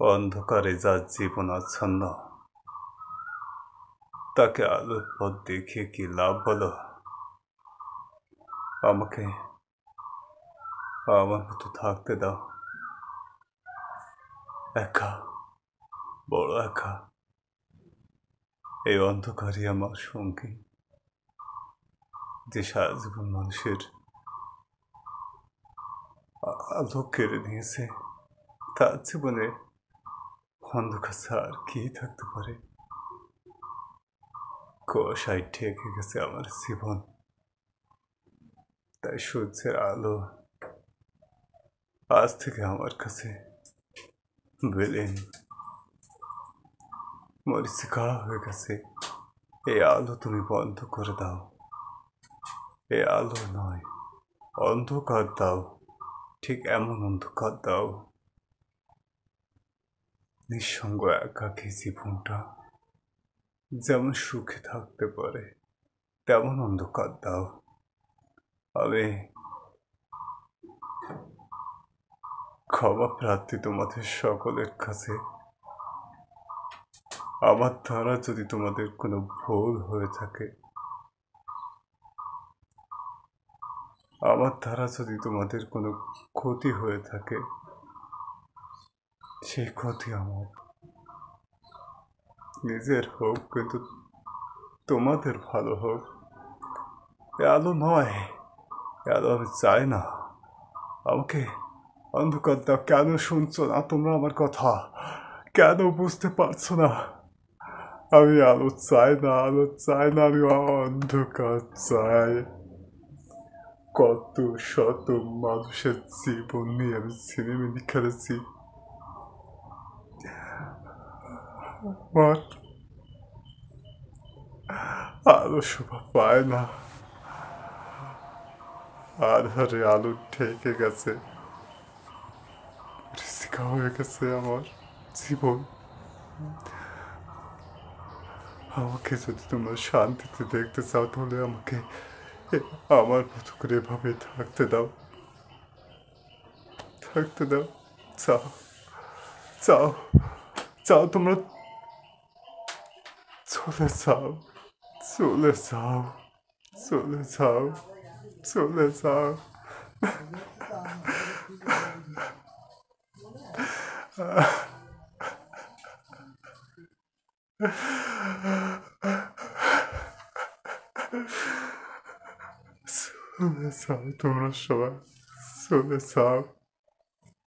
অন্ধকারে যার জীবন আচ্ছন্ন, তাকে আলোর পথ দেখিয়ে কি লাভ বলো? আমাকে আমার মতো থাকতে দাও, একা, বড় একা। এই অন্ধকারই আমার সঙ্গী, যে সারা জীবন মানুষের আলো কেড়ে নিয়েছে। তার জীবনে অন্ধকার ছাড়া আর কি থাকতে পারে? কুয়াশায় ঢেকে গেছে আমার জীবন, তাই সূর্যের আলো আজ থেকে আমার কাছে বেলেন মরিচিকা হয়ে গেছে। এই আলো তুমি বন্ধ করে দাও, এই আলো নয়, অন্ধকার দাও, ঠিক এমন অন্ধকার দাও। নিঃসঙ্গ একাকী জীবনটা যেমন সুখে থাকতে পারে, তেমন অন্ধকার দাও। আমি ক্ষমা প্রার্থী তোমাদের সকলের কাছে। আমার দ্বারা যদি তোমাদের কোনো ভুল হয়ে থাকে, আমার দ্বারা যদি তোমাদের কোনো ক্ষতি হয়ে থাকে, সেই ক্ষতি আমার নিজের হোক, কিন্তু তোমাদের ভালো হোক। এ আলো নয়, এ আলো আমি চাই না। আমাকে অন্ধকার দাও। কেন শুনছো না তোমরা আমার কথা? কেন বুঝতে পারছো না? আমি আলো চাই না, আলো চাই না, আমি অন্ধকার চাই। কত শত মানুষের জীবন নিয়ে আমি সিনেমিনি খেলেছি। আমার আলো শোভা পায় না, আধারে আলো ঢেকে গেছে, রিস্কা হয়ে গেছে আমার জীবন। আমাকে যদি তোমরা শান্তিতে দেখতে চাও, তাহলে আমাকে আমার মতো করে এভাবে থাকতে দাও, থাকতে দাও। চাও, চাও, চাও তোমরা চলে যাও, চলে যাও, চলে যাও, চলে যাও। চলে যাও তোমরা সবাই, চলে যাও।